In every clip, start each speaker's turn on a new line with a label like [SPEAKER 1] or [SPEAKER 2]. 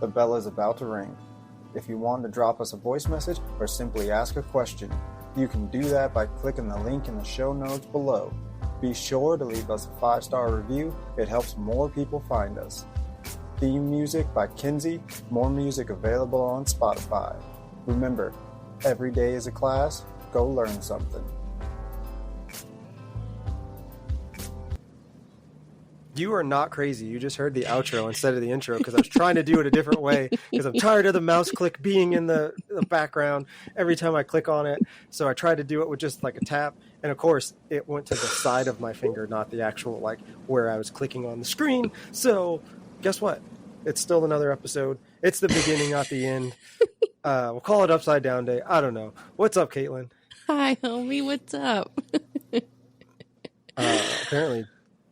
[SPEAKER 1] The bell is about to ring. If you want to drop us a voice message or simply ask a question, you can do that by clicking the link in the show notes below. Be sure to leave us a 5-star review. It helps more people find us. Theme music by Kinsey. More music available on Spotify. Remember, every day is a class. Go learn something.
[SPEAKER 2] You are not crazy. You just heard the outro instead of the intro because I was trying to do it a different way because I'm tired of the mouse click being in the background every time I click on it. So I tried to do it with just like a tap. And of course, it went to the side of my finger, not the actual like where I was clicking on the screen. So guess what? It's still another episode. It's the beginning, not the end. We'll call it Upside Down Day. I don't know. What's up, Caitlin?
[SPEAKER 3] Hi, homie. What's up?
[SPEAKER 2] Apparently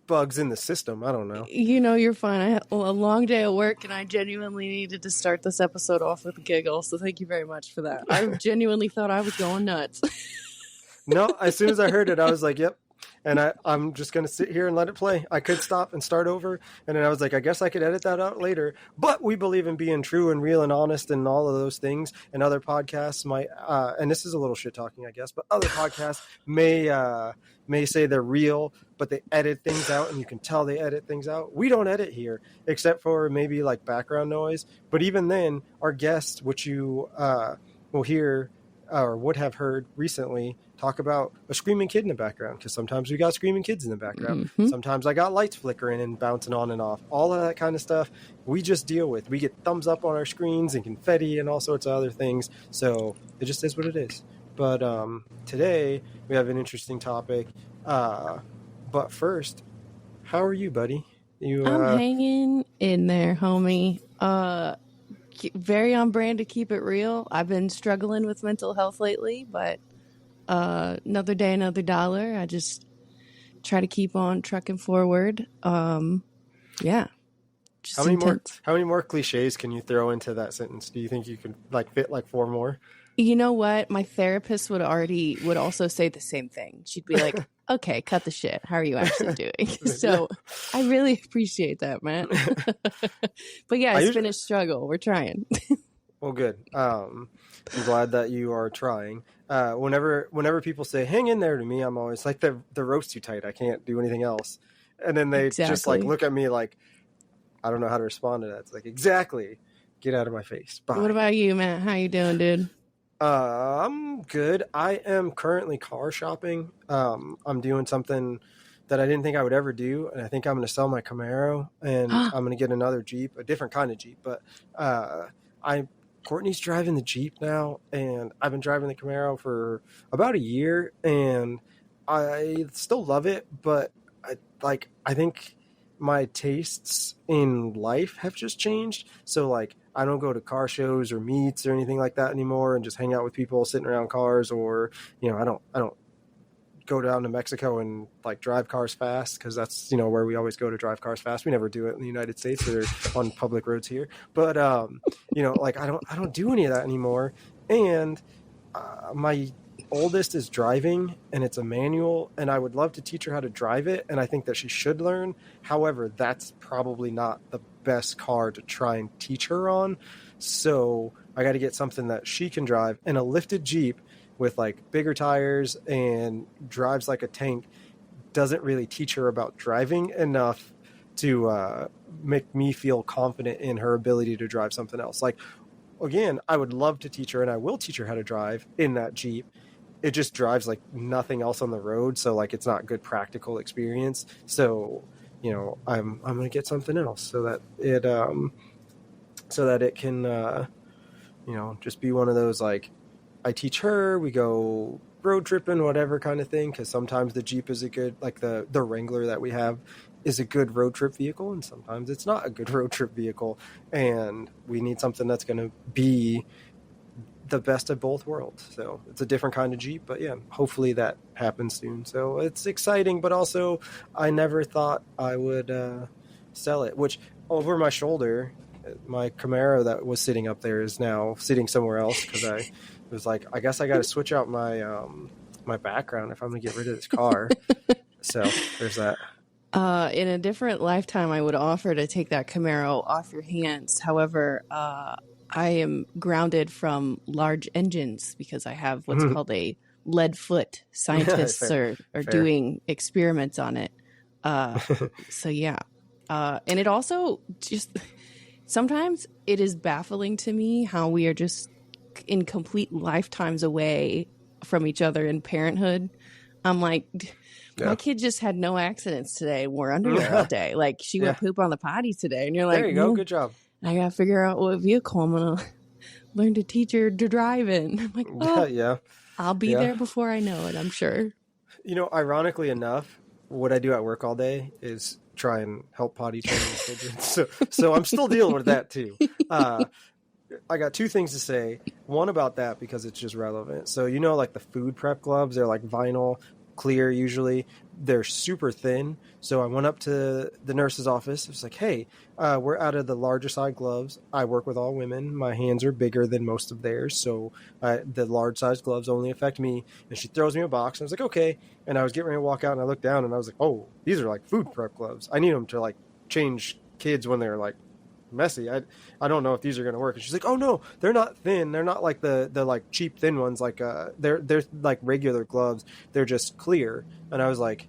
[SPEAKER 2] bugs in the system. I don't know.
[SPEAKER 3] You know, you're fine. I had a long day at work, and I genuinely needed to start this episode off with a giggle, so thank you very much for that. I genuinely thought I was going nuts.
[SPEAKER 2] No, as soon as I heard it, I was like, yep. And I'm just going to sit here and let it play. I could stop and start over. And then I was like, I guess I could edit that out later. But we believe in being true and real and honest and all of those things. And other podcasts might, and this is a little shit talking, I guess, but other podcasts may say they're real, but they edit things out and you can tell they edit things out. We don't edit here, except for maybe like background noise. But even then, our guests, which you will hear or would have heard recently, talk about a screaming kid in the background, because sometimes we got screaming kids in the background. Mm-hmm. Sometimes I got lights flickering and bouncing on and off. All of that kind of stuff we just deal with. We get thumbs up on our screens and confetti and all sorts of other things. So it just is what it is. But today we have an interesting topic. But first, how are you, buddy?
[SPEAKER 3] I'm hanging in there, homie. Very on brand to keep it real. I've been struggling with mental health lately, but another day, another dollar. I just try to keep on trucking forward. Yeah.
[SPEAKER 2] How many more cliches can you throw into that sentence? Do you think you can fit 4 more?
[SPEAKER 3] You know what? My therapist would also say the same thing. She'd be like, okay, cut the shit. How are you actually doing? So I really appreciate that, man. But yeah, it's been a struggle. We're trying.
[SPEAKER 2] Well, good. I'm glad that you are trying. Whenever people say, hang in there to me, I'm always like, the rope's too tight. I can't do anything else. And then they just look at me like, I don't know how to respond to that. It's like, exactly. Get out of my face. Bye.
[SPEAKER 3] What about you, Matt? How you doing, dude?
[SPEAKER 2] I'm good. I am currently car shopping. I'm doing something that I didn't think I would ever do. And I think I'm going to sell my Camaro and I'm going to get another Jeep, a different kind of Jeep. But, Courtney's driving the Jeep now, and I've been driving the Camaro for about a year, and I still love it, but I think my tastes in life have just changed. So I don't go to car shows or meets or anything like that anymore and just hang out with people sitting around cars, or, I don't go down to Mexico and drive cars fast, because that's, where we always go to drive cars fast. We never do it in the United States or on public roads here. But, I don't do any of that anymore. And my oldest is driving, and it's a manual, and I would love to teach her how to drive it. And I think that she should learn. However, that's probably not the best car to try and teach her on. So I got to get something that she can drive, and a lifted Jeep with bigger tires and drives like a tank doesn't really teach her about driving enough to make me feel confident in her ability to drive something else. Again, I would love to teach her, and I will teach her how to drive in that Jeep. It just drives like nothing else on the road. So it's not good practical experience. So, I'm going to get something else so that it can, just be one of those, I teach her, we go road tripping, whatever kind of thing. Cause sometimes the Jeep is a good, the Wrangler that we have is a good road trip vehicle. And sometimes it's not a good road trip vehicle. And we need something that's going to be the best of both worlds. So it's a different kind of Jeep, but yeah, hopefully that happens soon. So it's exciting, but also I never thought I would sell it, which over my shoulder, my Camaro that was sitting up there is now sitting somewhere else, because I was like, I guess I got to switch out my my background if I'm gonna get rid of this car. So there's that.
[SPEAKER 3] In a different lifetime, I would offer to take that Camaro off your hands. However, I am grounded from large engines because I have what's called a lead foot. Scientists
[SPEAKER 2] Fair.
[SPEAKER 3] are doing experiments on it. So yeah. And it also just sometimes it is baffling to me how we are just in complete lifetimes away from each other in parenthood. I'm like, my kid just had no accidents today. Wore underwear all day. Like she went poop on the potty today. And you're like,
[SPEAKER 2] there you go. Good job.
[SPEAKER 3] I got to figure out what vehicle I'm going to learn to teach her to drive in. I'm like, oh,
[SPEAKER 2] Yeah.
[SPEAKER 3] I'll be there before I know it, I'm sure.
[SPEAKER 2] You know, ironically enough, what I do at work all day is try and help potty train children. So I'm still dealing with that too. I got two things to say. One about that because it's just relevant. So, you know, like the food prep gloves, they're like vinyl, clear usually. They're super thin. So I went up to the nurse's office. I was like, hey, we're out of the larger side gloves. I work with all women. My hands are bigger than most of theirs. So the large size gloves only affect me. And she throws me a box. And I was like, okay. And I was getting ready to walk out and I looked down and I was like, oh, these are like food prep gloves. I need them to like change kids when they're like messy. I don't know if these are going to work. And she's like, oh no, they're not thin. They're not like the like cheap thin ones. Like they're like regular gloves. They're just clear. And I was like,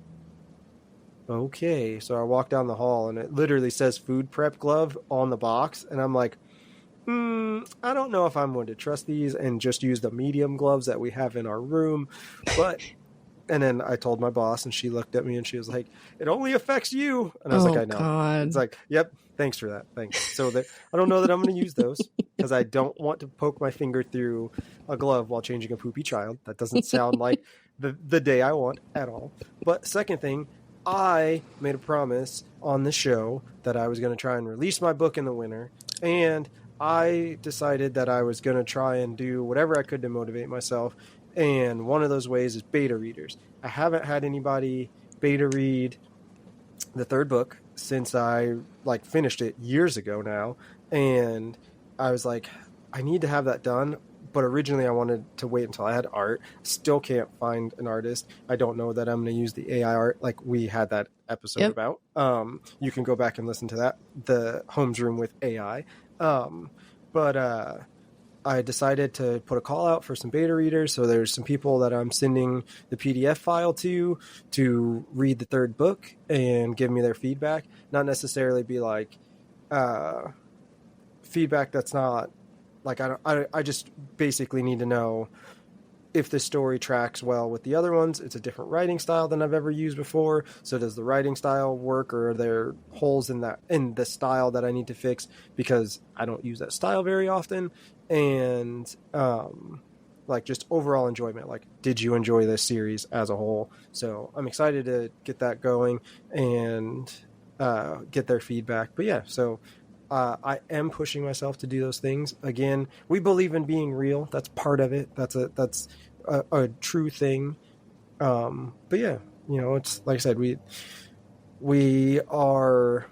[SPEAKER 2] okay. So I walked down the hall and it literally says food prep glove on the box. And I'm like, I don't know if I'm going to trust these and just use the medium gloves that we have in our room. But and then I told my boss and she looked at me and she was like, it only affects you. And I was like, I know.
[SPEAKER 3] God.
[SPEAKER 2] It's like, yep. Thanks for that. Thanks. So that I don't know that I'm going to use those because I don't want to poke my finger through a glove while changing a poopy child. That doesn't sound like the day I want at all. But second thing, I made a promise on the show that I was going to try and release my book in the winter. And I decided that I was going to try and do whatever I could to motivate myself. And one of those ways is beta readers. I haven't had anybody beta read the third book since I like finished it years ago now. And I was like, I need to have that done. But originally I wanted to wait until I had art. Still can't find an artist. I don't know that I'm going to use the AI art like we had that episode about. You can go back and listen to that, the Homes Room with AI. But I decided to put a call out for some beta readers. So there's some people that I'm sending the PDF file to read the third book and give me their feedback. Not necessarily be like feedback that's not like, I just basically need to know if the story tracks well with the other ones. It's a different writing style than I've ever used before. So does the writing style work, or are there holes in the style that I need to fix because I don't use that style very often? And like just overall enjoyment, like did you enjoy this series as a whole? So I'm excited to get that going and get their feedback. But yeah, so I am pushing myself to do those things. Again, we believe in being real. That's part of it. That's a true thing. But yeah, you know, it's like I said, we are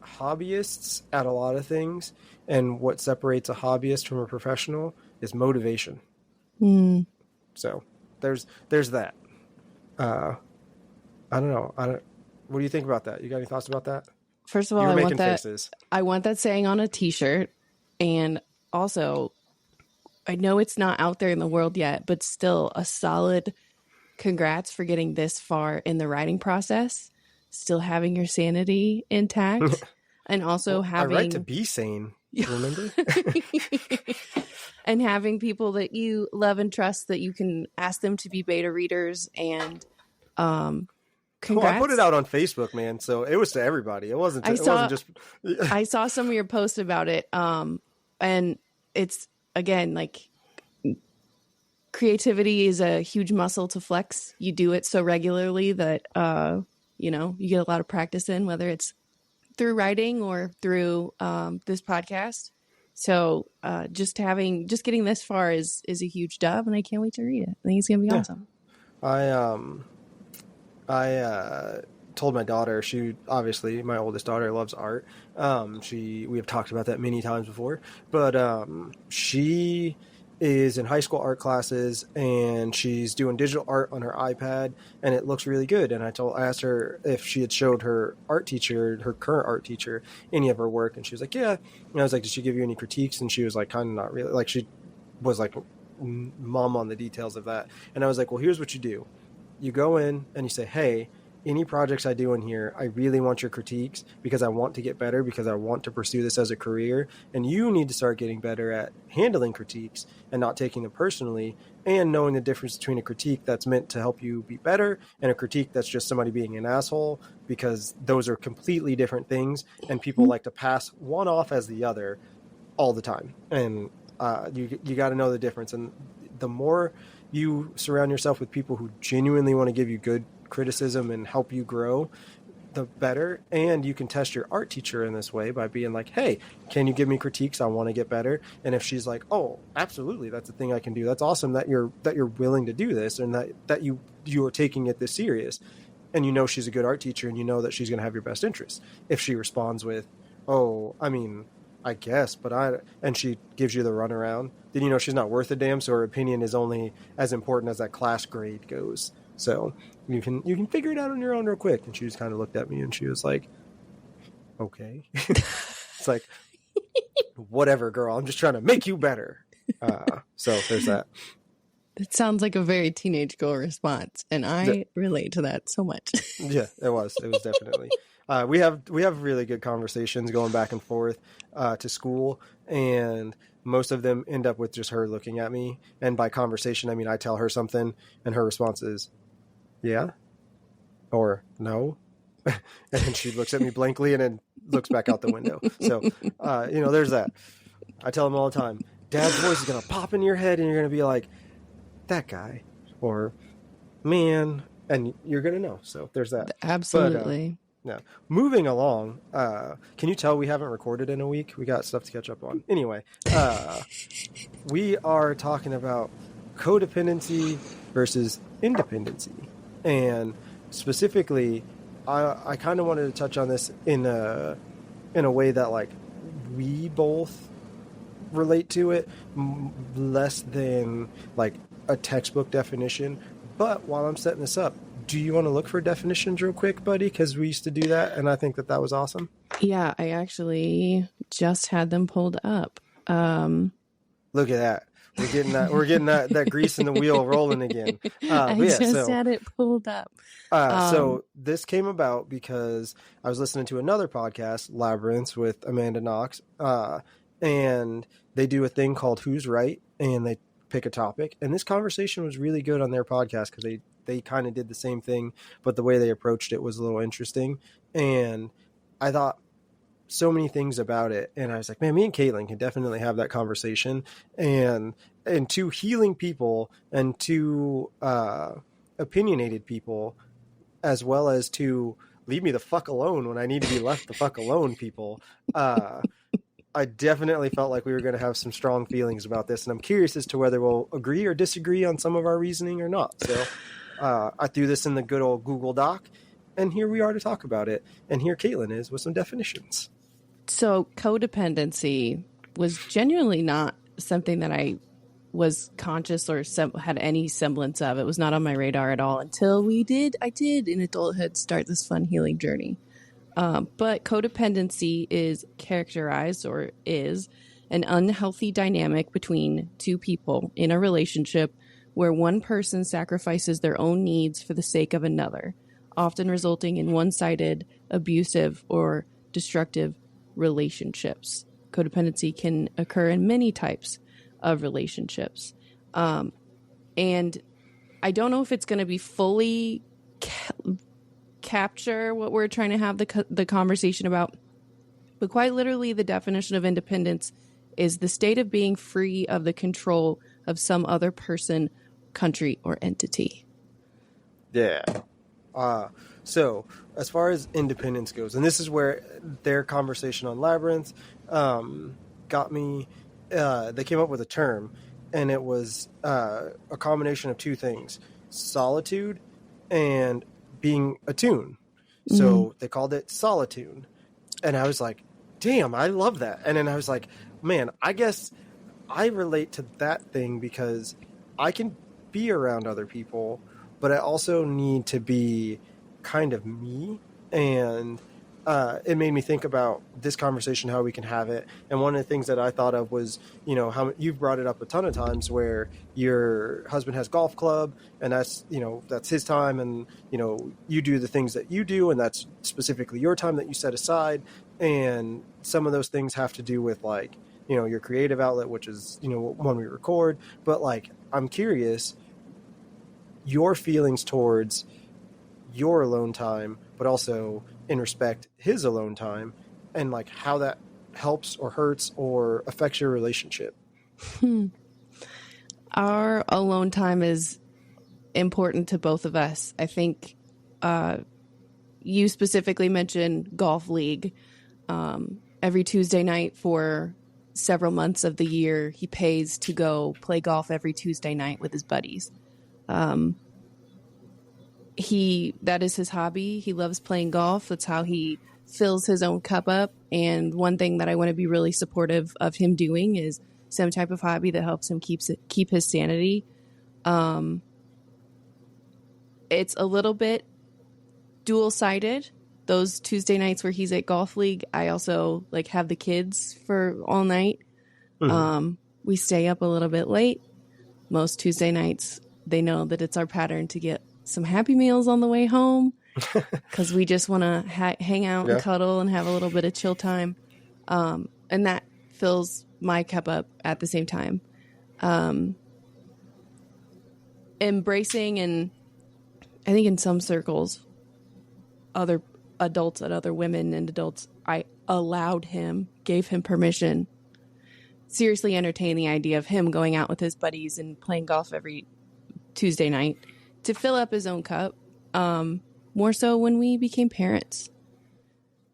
[SPEAKER 2] hobbyists at a lot of things. And what separates a hobbyist from a professional is motivation. So there's that. I don't know. What do you think about that? You got any thoughts about that?
[SPEAKER 3] First of all, I want that saying on a t-shirt. And also, I know it's not out there in the world yet, but still a solid congrats for getting this far in the writing process, still having your sanity intact, and also having...
[SPEAKER 2] I write to be sane, remember?
[SPEAKER 3] And having people that you love and trust that you can ask them to be beta readers. And congrats.
[SPEAKER 2] Well, I put it out on Facebook, man, so it was to everybody. It wasn't just...
[SPEAKER 3] I saw some of your posts about it, and it's, again, like, creativity is a huge muscle to flex. You do it so regularly that, you know, you get a lot of practice in, whether it's through writing or through this podcast. So just getting this far is a huge dub, and I can't wait to read it. I think it's gonna be awesome.
[SPEAKER 2] I told my daughter, she obviously, my oldest daughter, loves art. We have talked about that many times before, but she is in high school art classes, and she's doing digital art on her iPad, and it looks really good. And I asked her if she had showed her current art teacher, any of her work, and she was like, yeah. And I was like, did she give you any critiques? And she was like, kind of not really. Like, she was like mum on the details of that. And I was like, well, here's what you do. You go in and you say, hey, any projects I do in here, I really want your critiques because I want to get better, because I want to pursue this as a career. And you need to start getting better at handling critiques and not taking them personally, and knowing the difference between a critique that's meant to help you be better and a critique that's just somebody being an asshole, because those are completely different things. And people like to pass one off as the other all the time. And you got to know the difference. And the more you surround yourself with people who genuinely want to give you good criticism and help you grow, the better. And you can test your art teacher in this way by being like, hey, can you give me critiques? I want to get better. And if she's like, oh, absolutely, that's a thing I can do. That's awesome that you're willing to do this, and that you are taking it this serious. And you know she's a good art teacher, and you know that she's going to have your best interests. If she responds with, oh, I mean, I guess, and she gives you the runaround, then you know she's not worth a damn. So her opinion is only as important as that class grade goes. So you can figure it out on your own real quick. And she just kind of looked at me and she was like, okay. It's like, whatever, girl. I'm just trying to make you better. So there's that.
[SPEAKER 3] It sounds like a very teenage girl response, and I relate to that so much.
[SPEAKER 2] Yeah, it was definitely. We have really good conversations going back and forth to school, and most of them end up with just her looking at me. And by conversation, I mean I tell her something, and her response is, "Yeah," or "No," and then she looks at me blankly and then looks back out the window. So, there's that. I tell them all the time, Dad's voice is gonna pop in your head, and you're gonna be like, "That guy," or "Man," and you're gonna know. So there's that.
[SPEAKER 3] Absolutely.
[SPEAKER 2] Yeah. Moving along, can you tell we haven't recorded in a week? We got stuff to catch up on. Anyway, we are talking about codependency versus independency. And specifically, I kind of wanted to touch on this in a way that, like, we both relate to it, less than, like, a textbook definition. But while I'm setting this up, do you want to look for definitions real quick, buddy? Because we used to do that, and I think that was awesome.
[SPEAKER 3] Yeah, I actually just had them pulled up.
[SPEAKER 2] Look at that. We're getting that grease in the wheel rolling again.
[SPEAKER 3] I just had it pulled up.
[SPEAKER 2] So this came about because I was listening to another podcast, Labyrinths, with Amanda Knox, and they do a thing called Who's Right, and they pick a topic. And this conversation was really good on their podcast because they kind of did the same thing, but the way they approached it was a little interesting. And I thought so many things about it. And I was like, man, me and Caitlin can definitely have that conversation. And two healing people and two opinionated people, as well as two leave me the fuck alone when I need to be left the fuck alone people. I definitely felt like we were going to have some strong feelings about this. And I'm curious as to whether we'll agree or disagree on some of our reasoning or not. So I threw this in the good old Google Doc, and here we are to talk about it. And here Caitlin is with some definitions.
[SPEAKER 3] So codependency was genuinely not something that I was conscious or had any semblance of. It was not on my radar at all until I did in adulthood start this fun healing journey. But codependency is characterized or is an unhealthy dynamic between two people in a relationship where one person sacrifices their own needs for the sake of another, often resulting in one-sided, abusive, or destructive relationships. Codependency can occur in many types of relationships. And I don't know if it's going to be fully capture what we're trying to have the conversation about, but quite literally the definition of independence is the state of being free of the control of some other person, country, or entity.
[SPEAKER 2] Yeah. So as far as independence goes, and this is where their conversation on Labyrinth got me, they came up with a term, and it was a combination of two things: solitude and being attuned. So they called it solitude. And I was like, damn, I love that. And then I was like, man, I guess I relate to that thing because I can be around other people, but I also need to be kind of me. And it made me think about this conversation, how we can have it. And one of the things that I thought of was, how you've brought it up a ton of times where your husband has golf club and that's his time. And, you do the things that you do, and that's specifically your time that you set aside. And some of those things have to do with like, your creative outlet, which is, when we record. But like, I'm curious, your feelings towards your alone time, but also in respect his alone time, and like how that helps or hurts or affects your relationship.
[SPEAKER 3] Our alone time is important to both of us. I think you specifically mentioned golf league. Every Tuesday night for several months of the year, he pays to go play golf every Tuesday night with his buddies. That is his hobby. He loves playing golf. That's how he fills his own cup up. And one thing that I want to be really supportive of him doing is some type of hobby that helps him keep his sanity. It's a little bit dual-sided. Those Tuesday nights where he's at golf league, I also like have the kids for all night. Mm-hmm. We stay up a little bit late. Most Tuesday nights, they know that it's our pattern to get some Happy Meals on the way home because we just want to hang out and cuddle and have a little bit of chill time. And that fills my cup up at the same time. Embracing, and I think in some circles, other adults and other women and adults, I gave him permission, seriously entertain the idea of him going out with his buddies and playing golf every Tuesday night to fill up his own cup. More so when we became parents.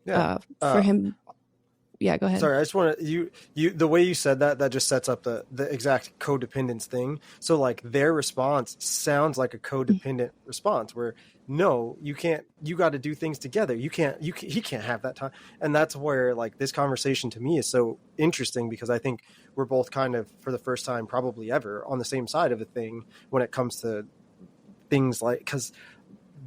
[SPEAKER 3] For him. Yeah, go ahead.
[SPEAKER 2] Sorry, I just want to, you the way you said that just sets up the exact codependence thing. So like their response sounds like a codependent response where no, you can't, you got to do things together. He can't have that time. And that's where like this conversation to me is so interesting because I think we're both kind of for the first time probably ever on the same side of a thing when it comes to things like, because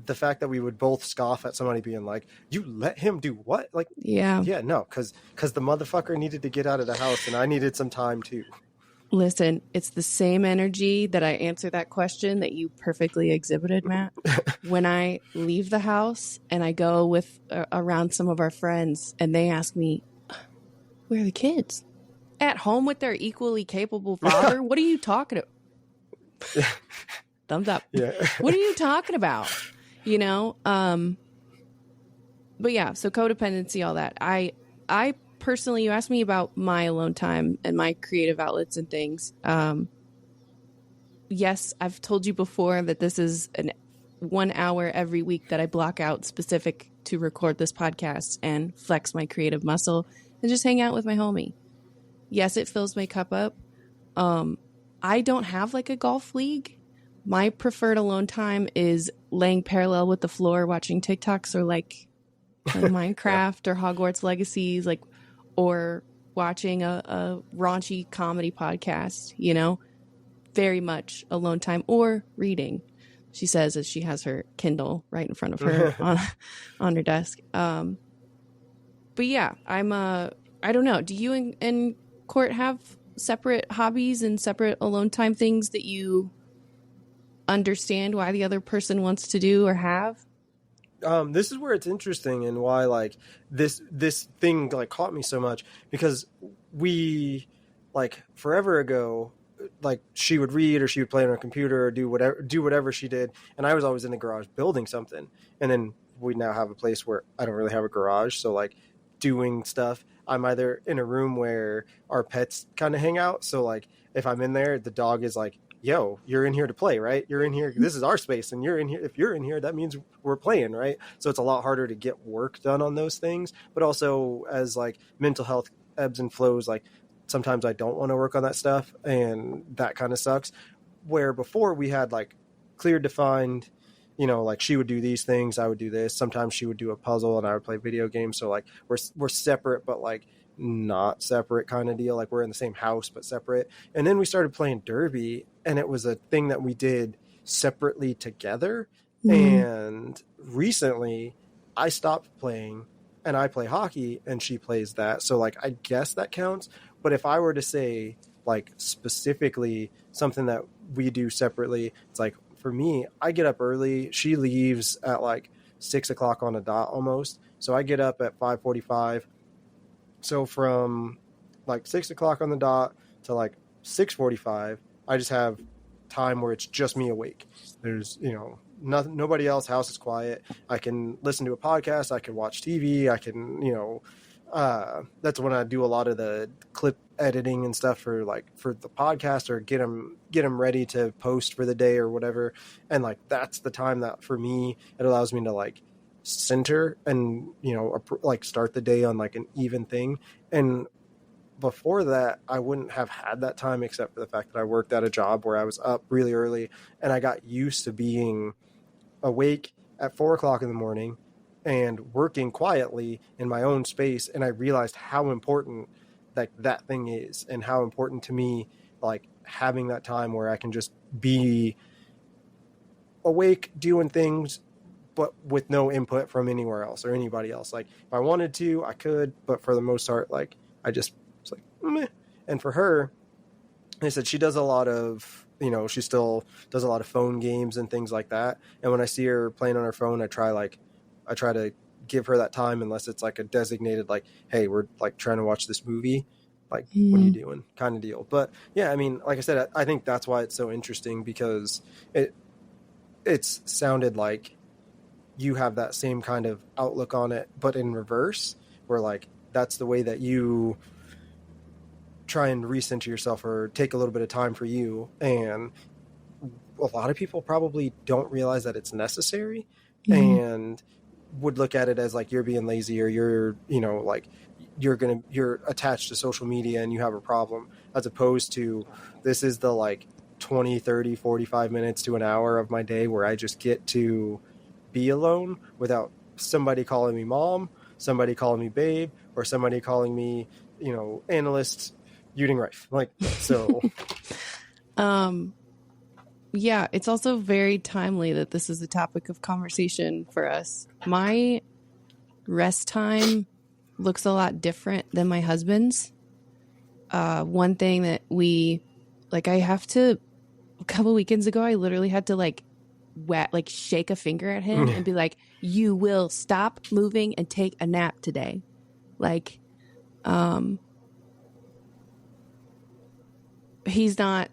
[SPEAKER 2] the fact that we would both scoff at somebody being like, you let him do what? Like, no, because the motherfucker needed to get out of the house and I needed some time too.
[SPEAKER 3] Listen, it's the same energy that I answer that question that you perfectly exhibited, Matt. When I leave the house and I go with around some of our friends and they ask me, where are the kids? At home with their equally capable father? What are you talking about? Thumbs up. Yeah. What are you talking about? But yeah, so codependency, all that. I personally, you asked me about my alone time and my creative outlets and things. Yes, I've told you before that this is 1 hour every week that I block out specific to record this podcast and flex my creative muscle and just hang out with my homie. Yes, it fills my cup up. I don't have like a golf league. My preferred alone time is laying parallel with the floor, watching TikToks or like Minecraft or Hogwarts Legacies, or watching a raunchy comedy podcast, very much alone time, or reading. She says as she has her Kindle right in front of her on her desk. But yeah, I don't know. Do you and Court have separate hobbies and separate alone time things that you understand why the other person wants to do or have?
[SPEAKER 2] This is where it's interesting and why like this thing like caught me so much, because we like forever ago, like she would read or she would play on her computer or do whatever she did, and I was always in the garage building something. And then we now have a place where I don't really have a garage, so like doing stuff, I'm either in a room where our pets kind of hang out, so like if I'm in there, the dog is like, yo, you're in here to play, right? You're in here. This is our space. And you're in here. If you're in here, that means we're playing, right? So it's a lot harder to get work done on those things. But also as like mental health ebbs and flows, like sometimes I don't want to work on that stuff. And that kind of sucks. Where before we had like clear defined you know, like she would do these things, I would do this. Sometimes she would do a puzzle and I would play video games. So like we're separate, but like not separate kind of deal. Like we're in the same house, but separate. And then we started playing Derby, and it was a thing that we did separately together. And recently I stopped playing and I play hockey and she plays that. So like, I guess that counts. But if I were to say like specifically something that we do separately, it's like, for me, I get up early. She leaves at like 6 o'clock on a dot almost. So I get up at 5:45. So from like 6 o'clock on the dot to like 6:45, I just have time where it's just me awake. There's, you know, nothing, nobody else. House is quiet. I can listen to a podcast. I can watch TV. I can, you know, that's when I do a lot of the clip editing and stuff for the podcast, or get them ready to post for the day or whatever. And like, that's the time that for me, it allows me to like center and, you know, like start the day on like an even thing. And before that, I wouldn't have had that time, except for the fact that I worked at a job where I was up really early and I got used to being awake at 4 o'clock in the morning and working quietly in my own space. And I realized how important that thing is, and how important to me, like having that time where I can just be awake doing things, but with no input from anywhere else or anybody else. Like if I wanted to, I could, but for the most part, like I just was like, meh. And for her, they said she does a lot of, you know, she still does a lot of phone games and things like that. And when I see her playing on her phone, I try to give her that time, unless it's like a designated, like, hey, we're like trying to watch this movie. Like, what are you doing? Kind of deal. But yeah, I mean, like I said, I think that's why it's so interesting, because it's sounded like you have that same kind of outlook on it, but in reverse, where like, that's the way that you try and recenter yourself or take a little bit of time for you. And a lot of people probably don't realize that it's necessary, and would look at it as like you're being lazy, or you're, you know, like you're attached to social media and you have a problem, as opposed to this is the like 20, 30, 45 minutes to an hour of my day where I just get to be alone without somebody calling me mom, somebody calling me babe, or somebody calling me, you know, analyst Uding Rife. Like, so.
[SPEAKER 3] Yeah, it's also very timely that this is a topic of conversation for us. My rest time looks a lot different than my husband's. One thing that a couple weekends ago, I literally had to shake a finger at him and be like, you will stop moving and take a nap today. Like, he's not,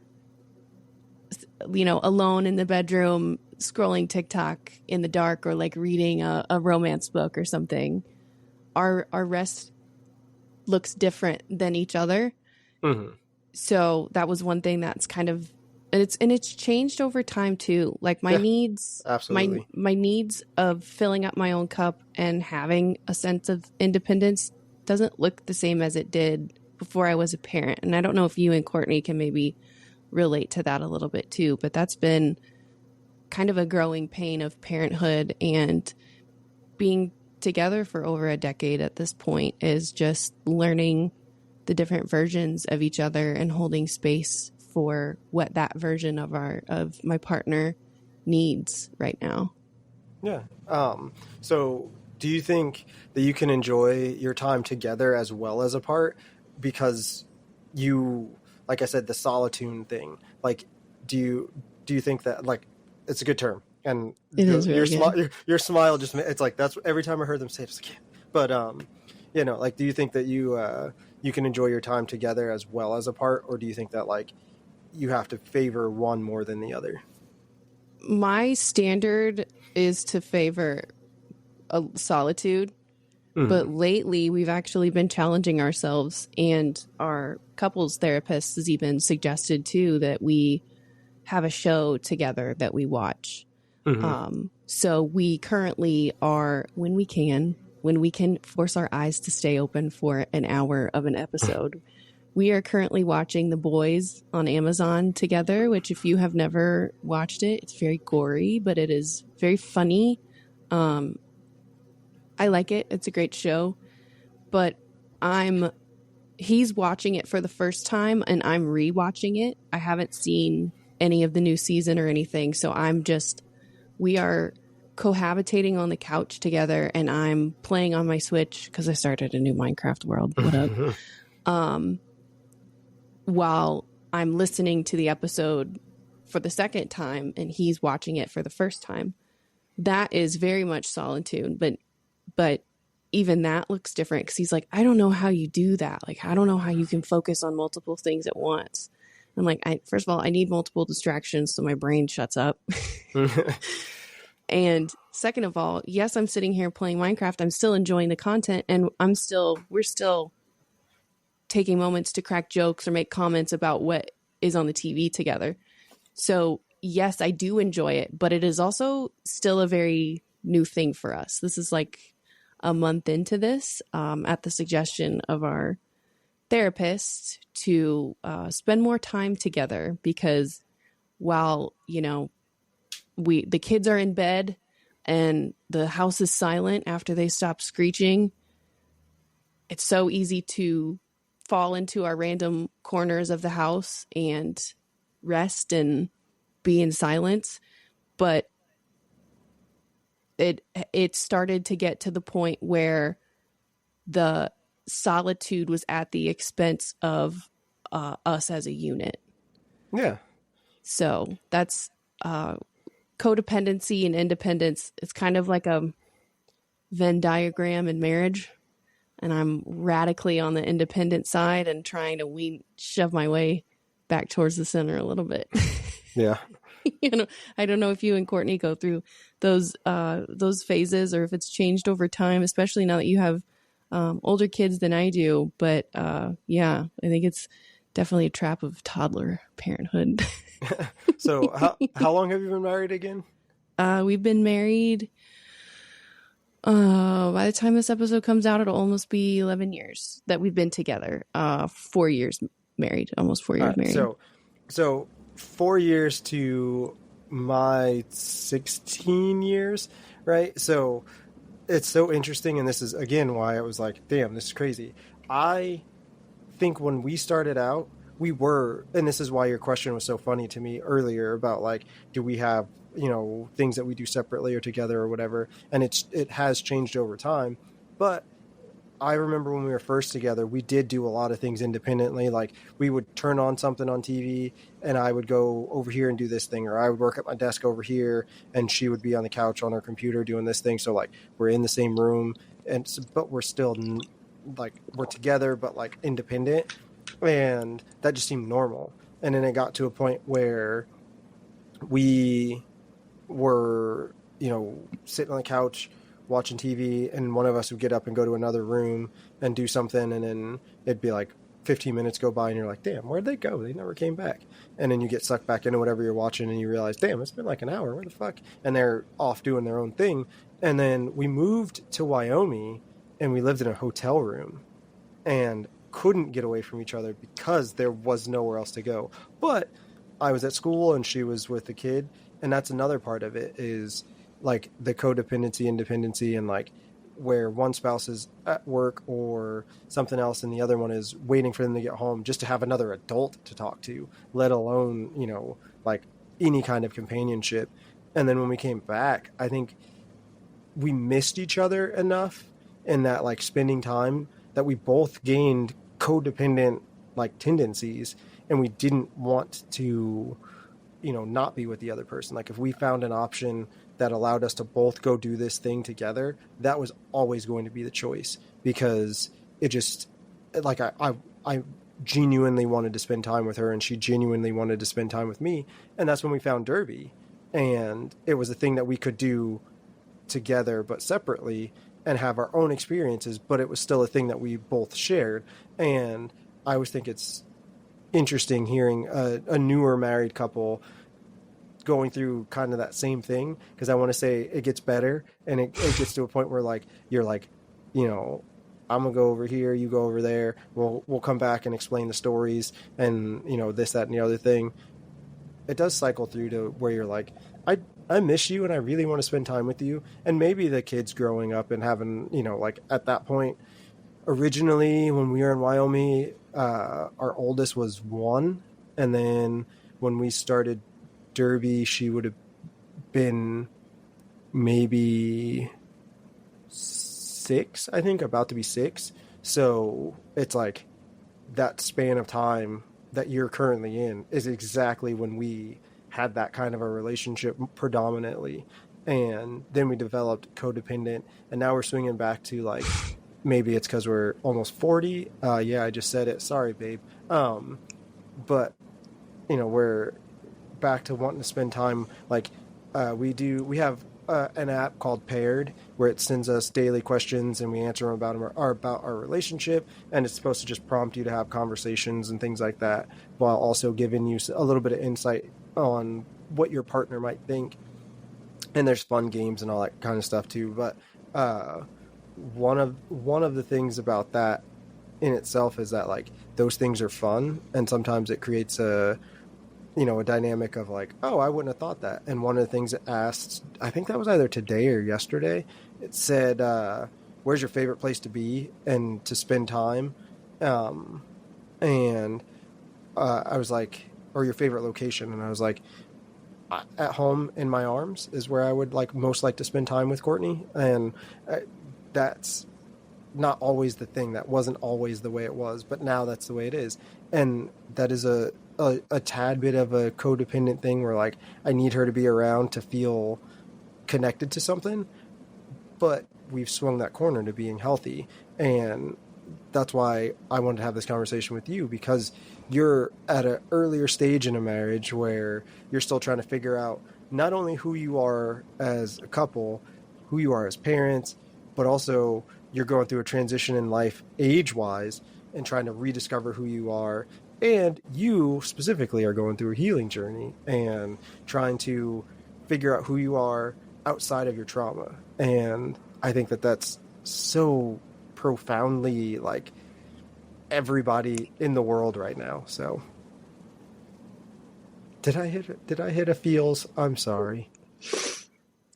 [SPEAKER 3] you know, alone in the bedroom scrolling TikTok in the dark, or like reading a romance book or something. Our rest looks different than each other. So that was one thing that's kind of, and it's changed over time too. Like my needs,
[SPEAKER 2] absolutely.
[SPEAKER 3] my needs of filling up my own cup and having a sense of independence doesn't look the same as it did before I was a parent. And I don't know if you and Courtney can maybe relate to that a little bit too, but that's been kind of a growing pain of parenthood, and being together for over a decade at this point is just learning the different versions of each other and holding space for what that version of my partner needs right now.
[SPEAKER 2] Yeah. So do you think that you can enjoy your time together as well as apart? Because you, like I said, the solitude thing, like, do you think that, like, it's a good term, and your smile just, it's like, that's every time I heard them say it, it's like, but, you know, like, do you think that you can enjoy your time together as well as apart, or do you think that like you have to favor one more than the other?
[SPEAKER 3] My standard is to favor a solitude. But lately, we've actually been challenging ourselves, and our couples therapist has even suggested, too, that we have a show together that we watch. So we currently are, when we can force our eyes to stay open for an hour of an episode, we are currently watching The Boys on Amazon together, which if you have never watched it, it's very gory, but it is very funny. I like it. It's a great show, but he's watching it for the first time and I'm rewatching it. I haven't seen any of the new season or anything, so we are cohabitating on the couch together and I'm playing on my Switch because I started a new Minecraft world. What up? While I'm listening to the episode for the second time and he's watching it for the first time. That is very much solitude, but even that looks different because he's like, I don't know how you do that. Like, I don't know how you can focus on multiple things at once. I'm like, first of all, I need multiple distractions so my brain shuts up. And second of all, yes, I'm sitting here playing Minecraft. I'm still enjoying the content and we're still taking moments to crack jokes or make comments about what is on the TV together. So yes, I do enjoy it, but it is also still a very new thing for us. This is like a month into this, at the suggestion of our therapist to spend more time together because while, the kids are in bed and the house is silent after they stop screeching, it's so easy to fall into our random corners of the house and rest and be in silence. But it started to get to the point where the solitude was at the expense of us as a unit.
[SPEAKER 2] Yeah.
[SPEAKER 3] So that's codependency and independence. It's kind of like a Venn diagram in marriage. And I'm radically on the independent side and trying to shove my way back towards the center a little bit.
[SPEAKER 2] Yeah.
[SPEAKER 3] I don't know if you and Courtney go through those phases or if it's changed over time, especially now that you have older kids than I do. But yeah, I think it's definitely a trap of toddler parenthood.
[SPEAKER 2] So how long have you been married again?
[SPEAKER 3] We've been married. By the time this episode comes out, it'll almost be 11 years that we've been together. 4 years married, almost 4 years married.
[SPEAKER 2] So 4 years to my 16 years, right? So it's so interesting. And this is, again, why I was like, damn, this is crazy. I think when we started out, we were, and this is why your question was so funny to me earlier about like, do we have, things that we do separately or together or whatever. And it has changed over time. But I remember when we were first together, we did do a lot of things independently. Like we would turn on something on TV and I would go over here and do this thing, or I would work at my desk over here and she would be on the couch on her computer doing this thing. So like we're in the same room but we're still like we're together, but like independent. And that just seemed normal. And then it got to a point where we were, sitting on the couch watching TV and one of us would get up and go to another room and do something. And then it'd be like 15 minutes go by and you're like, damn, where'd they go? They never came back. And then you get sucked back into whatever you're watching and you realize, damn, it's been like an hour. Where the fuck? And they're off doing their own thing. And then we moved to Wyoming and we lived in a hotel room and couldn't get away from each other because there was nowhere else to go. But I was at school and she was with the kid. And that's another part of it is like the codependency, independency, and like where one spouse is at work or something else and the other one is waiting for them to get home just to have another adult to talk to, let alone, like any kind of companionship. And then when we came back, I think we missed each other enough in that like spending time that we both gained codependent like tendencies and we didn't want to, not be with the other person. Like if we found an option that allowed us to both go do this thing together, that was always going to be the choice because it just like I genuinely wanted to spend time with her and she genuinely wanted to spend time with me. And that's when we found Derby. And it was a thing that we could do together, but separately and have our own experiences, but it was still a thing that we both shared. And I always think it's interesting hearing a newer married couple going through kind of that same thing, because I want to say it gets better and it gets to a point where like you're like, I'm gonna go over here, you go over there, we'll come back and explain the stories and this, that, and the other thing. It does cycle through to where you're like, I miss you and I really want to spend time with you. And maybe the kids growing up and having, like at that point, originally when we were in Wyoming, our oldest was 1. And then when we started Derby, she would have been maybe 6, I think, about to be 6. So it's like that span of time that you're currently in is exactly when we had that kind of a relationship predominantly. And then we developed codependent, and now we're swinging back to like, maybe it's because we're almost 40. Yeah, I just said it. Sorry, babe. But we're back to wanting to spend time. Like, we have an app called Paired where it sends us daily questions and we answer them about our relationship, and it's supposed to just prompt you to have conversations and things like that, while also giving you a little bit of insight on what your partner might think. And there's fun games and all that kind of stuff too. But one of the things about that in itself is that like those things are fun, and sometimes it creates a dynamic of like, oh, I wouldn't have thought that. And one of the things it asked, I think that was either today or yesterday, it said, where's your favorite place to be and to spend time? And I was like, or your favorite location. And I was like, at home in my arms is where I would most like to spend time with Courtney. And that's not always the thing. That wasn't always the way it was, but now that's the way it is. And that is a tad bit of a codependent thing where like I need her to be around to feel connected to something, but we've swung that corner to being healthy. And that's why I wanted to have this conversation with you, because you're at an earlier stage in a marriage where you're still trying to figure out not only who you are as a couple, who you are as parents, but also you're going through a transition in life age-wise and trying to rediscover who you are. And you specifically are going through a healing journey and trying to figure out who you are outside of your trauma. And I think that that's so profoundly like everybody in the world right now. So did I hit a feels? I'm sorry.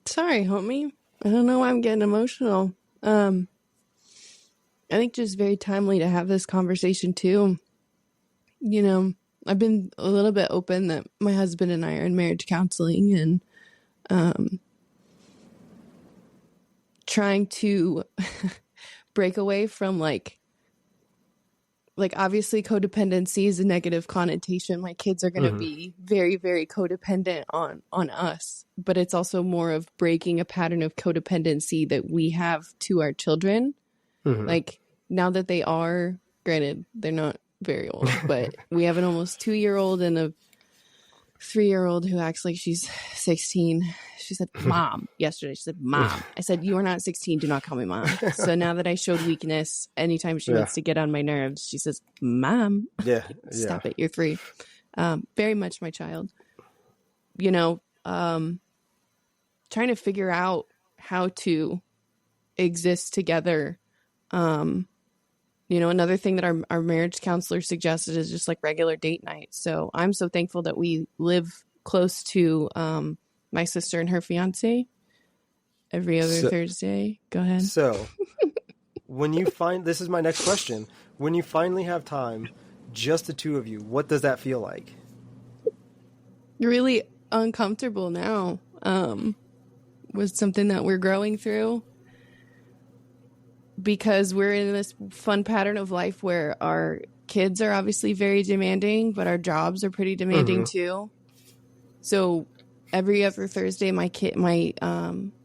[SPEAKER 3] Sorry, homie. I don't know why I'm getting emotional. I think just very timely to have this conversation too. I've been a little bit open that my husband and I are in marriage counseling, and trying to break away from like obviously codependency is a negative connotation. My kids are going to be very, very codependent on us, but it's also more of breaking a pattern of codependency that we have to our children. Like now that they are, granted, they're not very old, but we have an almost 2-year-old and a 3-year-old who acts like she's 16. She said, Mom, yesterday. She said, Mom. I said, you are not 16. Do not call me Mom. So now that I showed weakness, anytime she wants to get on my nerves, she says, Mom. Stop it. You're 3. Very much my child. Trying to figure out how to exist together. Another thing that our marriage counselor suggested is just like regular date night. So I'm so thankful that we live close to my sister and her fiance every other Thursday. Go ahead.
[SPEAKER 2] So when you this is my next question. When you finally have time, just the two of you, what does that feel like?
[SPEAKER 3] Really uncomfortable now. Was something that we're growing through. Because we're in this fun pattern of life where our kids are obviously very demanding, but our jobs are pretty demanding too. So every other Thursday, my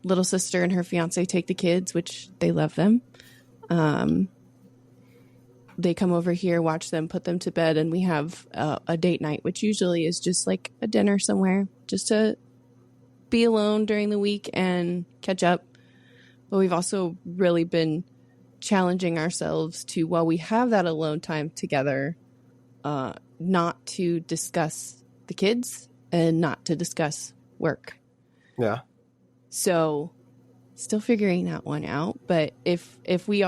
[SPEAKER 3] little sister and her fiance take the kids, which they love them. They come over here, watch them, put them to bed, and we have a date night, which usually is just like a dinner somewhere, just to be alone during the week and catch up. But we've also really been challenging ourselves to, while we have that alone time together, not to discuss the kids and not to discuss work.
[SPEAKER 2] Yeah.
[SPEAKER 3] So still figuring that one out. But if we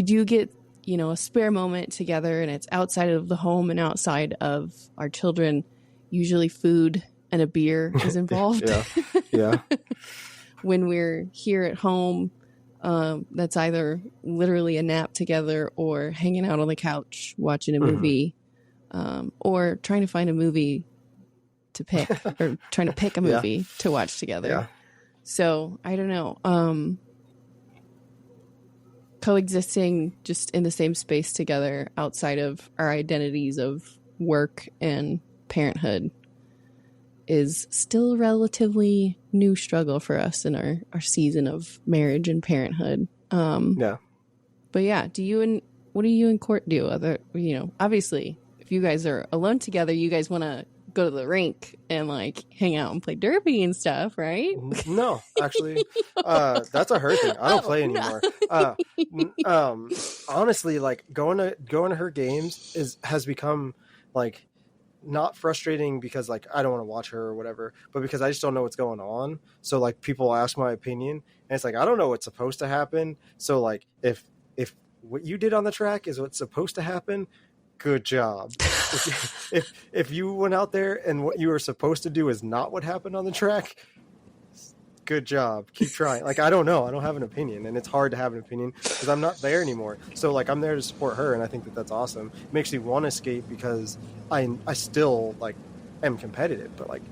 [SPEAKER 3] do get, a spare moment together and it's outside of the home and outside of our children, usually food and a beer is involved.
[SPEAKER 2] Yeah.
[SPEAKER 3] When we're here at home, that's either literally a nap together or hanging out on the couch watching a movie, or trying to find a movie to pick or trying to pick a movie to watch together.
[SPEAKER 2] Yeah.
[SPEAKER 3] So I don't know. Coexisting just in the same space together outside of our identities of work and parenthood is still a relatively new struggle for us in our season of marriage and parenthood. But yeah, what do you and Court do? Obviously, if you guys are alone together, you guys want to go to the rink and like hang out and play derby and stuff, right?
[SPEAKER 2] No, actually, that's a her thing. I don't play anymore. Honestly, like going to her games has become like not frustrating because like I don't want to watch her or whatever, but because I just don't know what's going on. So like people ask my opinion, and it's like I don't know what's supposed to happen. So like if what you did on the track is what's supposed to happen, good job. If you went out there and what you were supposed to do is not what happened on the track, good job. Keep trying. Like I don't know. I don't have an opinion, and it's hard to have an opinion because I'm not there anymore. So like I'm there to support her, and I think that that's awesome. It makes me want to skate because I still like am competitive, but like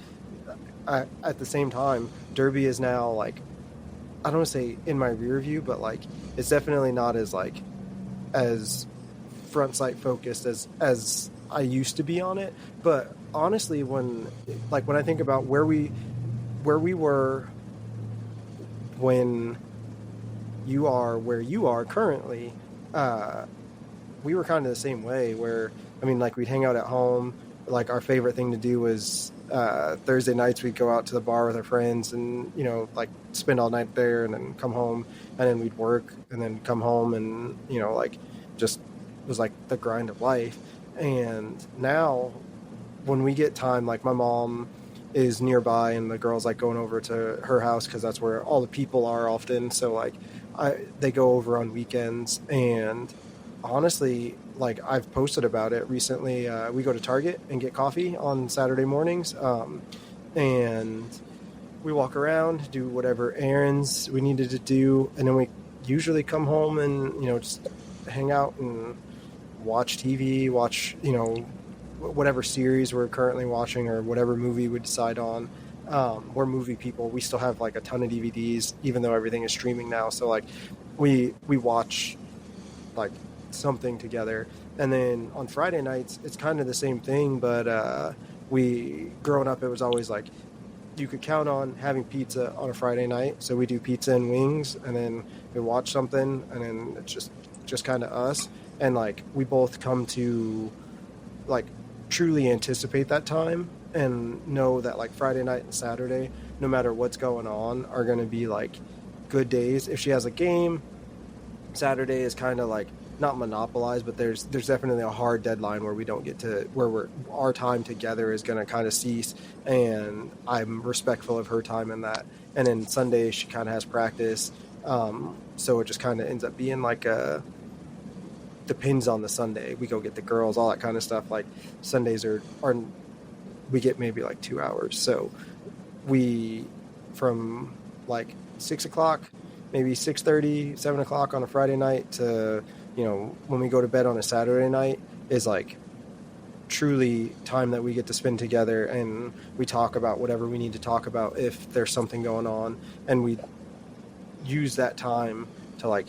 [SPEAKER 2] at the same time, derby is now like I don't want to say in my rear view, but like it's definitely not as like as front sight focused as I used to be on it. But honestly, when I think about where we were when you are where you are currently, we were kind of the same way where, I mean, like we'd hang out at home. Like our favorite thing to do was Thursday nights we'd go out to the bar with our friends and, you know, like spend all night there and then come home and then we'd work and then come home and, you know, like just was like the grind of life. And now when we get time, like my mom is nearby and the girls like going over to her house because that's where all the people are often. So like they go over on weekends, and honestly, like I've posted about it recently. We go to Target and get coffee on Saturday mornings, and we walk around, do whatever errands we needed to do, and then we usually come home and, you know, just hang out and watch TV, watch, you know, whatever series we're currently watching or whatever movie we decide on. We're movie people. We still have like a ton of DVDs, even though everything is streaming now. So like we watch like something together. And then on Friday nights, it's kind of the same thing, but growing up, it was always like you could count on having pizza on a Friday night. So we do pizza and wings, and then we watch something, and then it's just kind of us. And like we both come to like truly anticipate that time and know that like Friday night and Saturday, no matter what's going on, are going to be like good days. If she has a game, Saturday is kind of like not monopolized, but there's definitely a hard deadline where we don't get to where our time together is going to kind of cease, and I'm respectful of her time in that. And then Sunday she kind of has practice, so it just kind of ends up being like depends on the Sunday. We go get the girls, all that kind of stuff. Like Sundays are we get maybe like 2 hours, so we from like 6 o'clock, maybe 6:30, 7 o'clock on a Friday night to, you know, when we go to bed on a Saturday night is like truly time that we get to spend together, and we talk about whatever we need to talk about if there's something going on, and we use that time to like,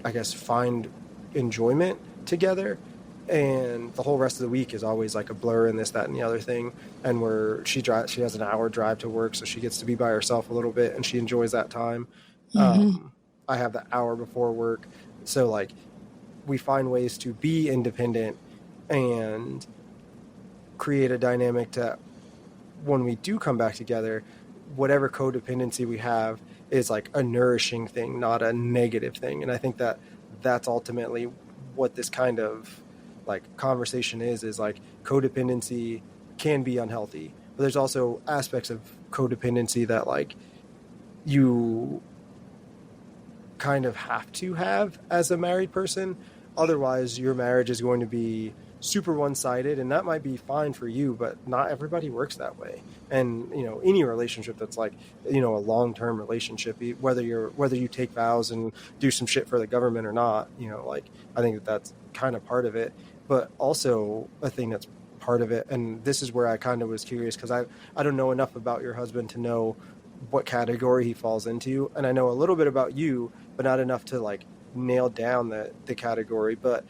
[SPEAKER 2] I guess, find enjoyment together. And the whole rest of the week is always like a blur and this, that, and the other thing. And she has an hour drive to work, so she gets to be by herself a little bit, and she enjoys that time. Mm-hmm. I have the hour before work, so like we find ways to be independent and create a dynamic to when we do come back together, whatever codependency we have is like a nourishing thing, not a negative thing. And I think that that's ultimately what this kind of like conversation is like codependency can be unhealthy, but there's also aspects of codependency that like you kind of have to have as a married person. Otherwise your marriage is going to be super one-sided, and that might be fine for you, but not everybody works that way. And any relationship that's like a long-term relationship, whether you take vows and do some shit for the government or not, like I think that's kind of part of it. But also a thing that's part of it, and this is where I kind of was curious, because I don't know enough about your husband to know what category he falls into, and I know a little bit about you, but not enough to like nail down the category. But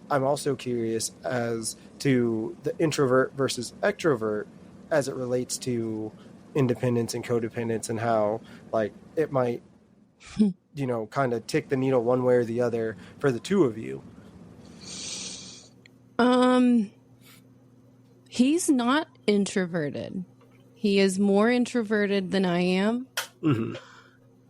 [SPEAKER 2] I'm also curious as to the introvert versus extrovert as it relates to independence and codependence, and how like it might kind of tick the needle one way or the other for the two of you.
[SPEAKER 3] He's not introverted. He is more introverted than I am.
[SPEAKER 2] Mm-hmm.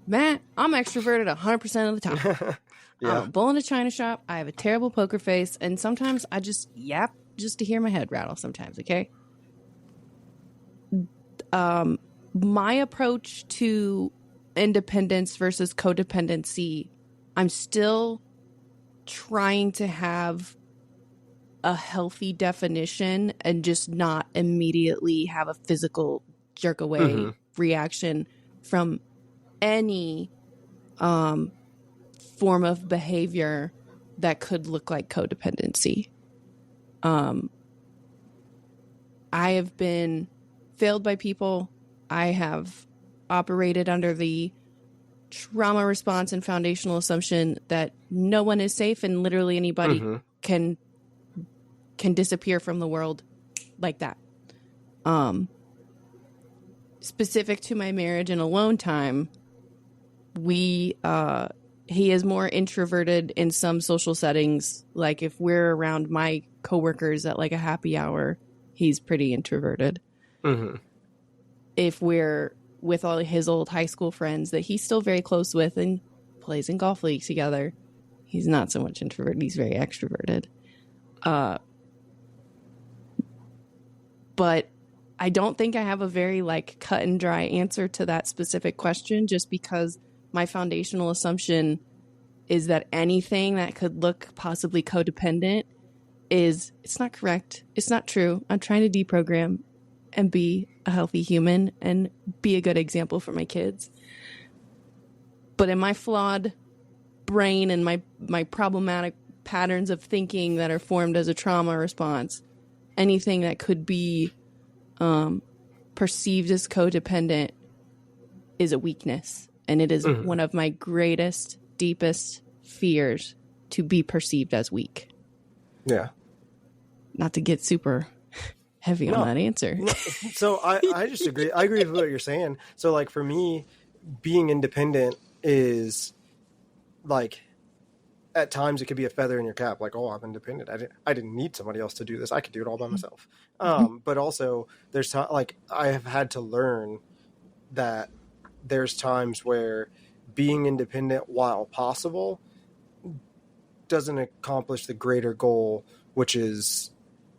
[SPEAKER 3] Matt, I'm extroverted 100% of the time.
[SPEAKER 2] Yeah.
[SPEAKER 3] I'm a bull in a china shop. I have a terrible poker face, and sometimes I just yap just to hear my head rattle sometimes, okay? My approach to independence versus codependency, I'm still trying to have a healthy definition and just not immediately have a physical jerk away reaction from any form of behavior that could look like codependency. I have been failed by people. I have operated under the trauma response and foundational assumption that no one is safe and literally anybody can disappear from the world like that. Specific to my marriage and alone time, he is more introverted in some social settings. Like if we're around my coworkers at like a happy hour, he's pretty introverted. If we're with all his old high school friends that he's still very close with and plays in golf leagues together, he's not so much introverted. He's very extroverted. But I don't think I have a very like cut and dry answer to that specific question, just because my foundational assumption is that anything that could look possibly codependent it's not correct. It's not true. I'm trying to deprogram and be a healthy human and be a good example for my kids. But in my flawed brain and my problematic patterns of thinking that are formed as a trauma response, anything that could be perceived as codependent is a weakness. And it is one of my greatest, deepest fears, to be perceived as weak.
[SPEAKER 2] Yeah.
[SPEAKER 3] Not to get super heavy on that answer.
[SPEAKER 2] No. So I just agree. I agree with what you're saying. So like for me, being independent is like, at times it could be a feather in your cap. Like, oh, I'm independent. I didn't need somebody else to do this. I could do it all by myself. But also there's like, I have had to learn that there's times where being independent, while possible, doesn't accomplish the greater goal, which is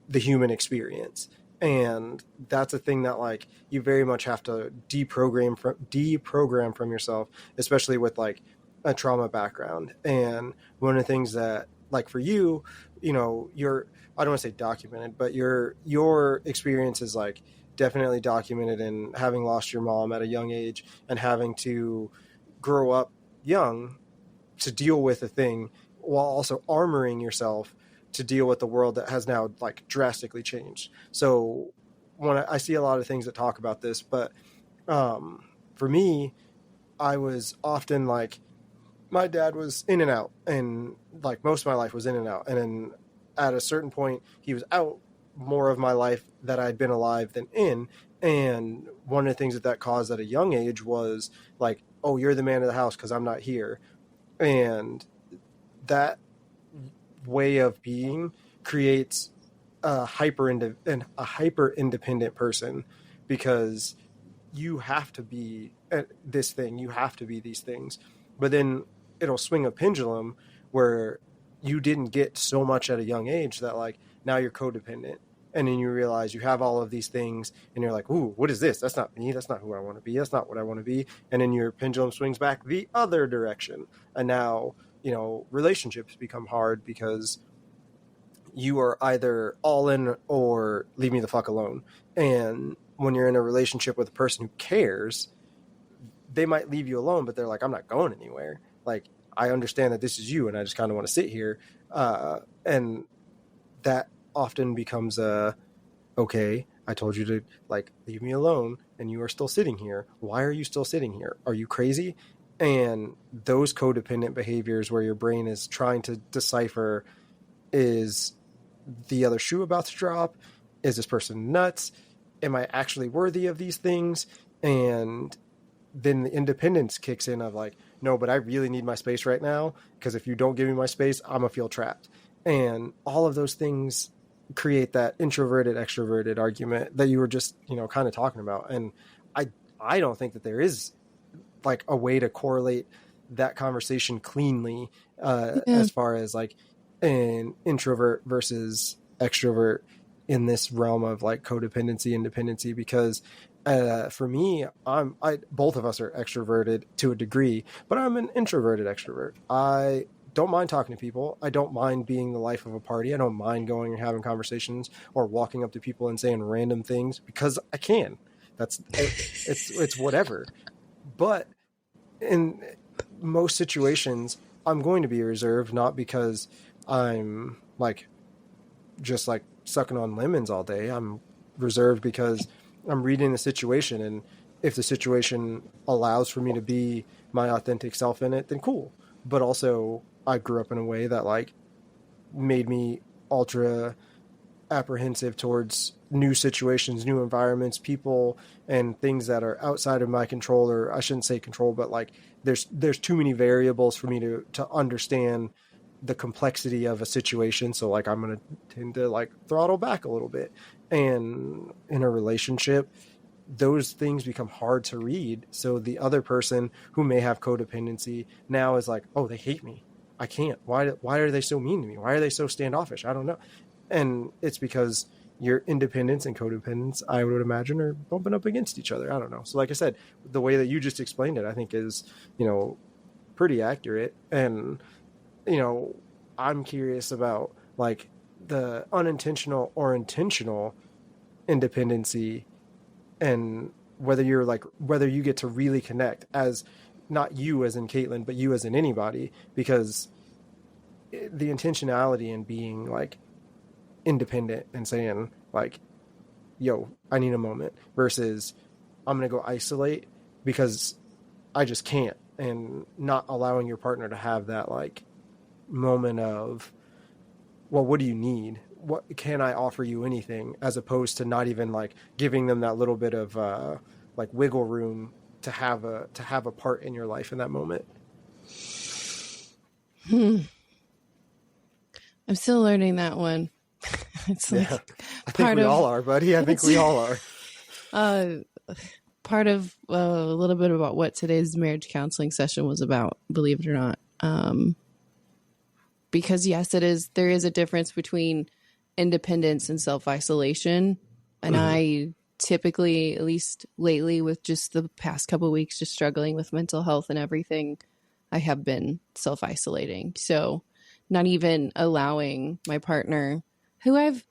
[SPEAKER 2] the human experience. And that's a thing that like you very much have to deprogram from yourself, especially with like a trauma background. And one of the things that like for you, you're, I don't want to say documented, but your experience is like definitely documented in having lost your mom at a young age and having to grow up young to deal with a thing, while also armoring yourself to deal with the world that has now like drastically changed. So when I see a lot of things that talk about this, but for me, I was often like, my dad was in and out, and like most of my life was in and out. And then at a certain point, he was out more of my life that I'd been alive than in. And one of the things that caused at a young age was like, oh, you're the man of the house because I'm not here. And that way of being creates a hyper independent person, because you have to be this thing, you have to be these things. But then it'll swing a pendulum where you didn't get so much at a young age that like now you're codependent, and then you realize you have all of these things and you're like, ooh, what is this? That's not me. That's not who I want to be. That's not what I want to be. And then your pendulum swings back the other direction, and now relationships become hard because you are either all in or leave me the fuck alone. And when you're in a relationship with a person who cares, they might leave you alone, but they're like, I'm not going anywhere. Like, I understand that this is you and I just kind of want to sit here. And that often becomes okay, I told you to like leave me alone and you are still sitting here. Why are you still sitting here? Are you crazy? And those codependent behaviors where your brain is trying to decipher, is the other shoe about to drop? Is this person nuts? Am I actually worthy of these things? And then the independence kicks in of like, no, but I really need my space right now, because if you don't give me my space, I'm gonna feel trapped. And all of those things create that introverted extroverted argument that you were just, kind of talking about. And I don't think that there is like a way to correlate that conversation cleanly as far as like an introvert versus extrovert in this realm of like codependency, independency, because for me, both of us are extroverted to a degree, but I'm an introverted extrovert. I don't mind talking to people. I don't mind being the life of a party. I don't mind going and having conversations or walking up to people and saying random things because I can. It's whatever. But in most situations, I'm going to be reserved, not because I'm like just like sucking on lemons all day. I'm reserved because I'm reading the situation, and if the situation allows for me to be my authentic self in it, then cool. But also, I grew up in a way that like made me ultra apprehensive towards new situations, new environments, people, and things that are outside of my control, or I shouldn't say control, but like there's too many variables for me to understand the complexity of a situation. So like I'm going to tend to like throttle back a little bit. And in a relationship, those things become hard to read. So the other person who may have codependency now is like, oh, they hate me. I can't. Why are they so mean to me? Why are they so standoffish? I don't know. And it's because your independence and codependence, I would imagine, are bumping up against each other. I don't know. So like I said, the way that you just explained it, I think is, pretty accurate. And, I'm curious about like the unintentional or intentional independency, and whether you get to really connect as not you as in Caitlin, but you as in anybody, because the intentionality in being like independent and saying like, yo, I need a moment versus I'm going to go isolate because I just can't, and not allowing your partner to have that like moment of, well, what do you need? What can I offer you anything, as opposed to not even like giving them that little bit of like wiggle room to have a part in your life in that moment.
[SPEAKER 3] I'm still learning that one. It's like
[SPEAKER 2] I think we all are, buddy. I think we all are.
[SPEAKER 3] Part of a little bit about what today's marriage counseling session was about, believe it or not. Because yes, there is a difference between independence and self-isolation. And I typically, at least lately, with just the past couple of weeks, just struggling with mental health and everything, I have been self-isolating. So not even allowing my partner, who I've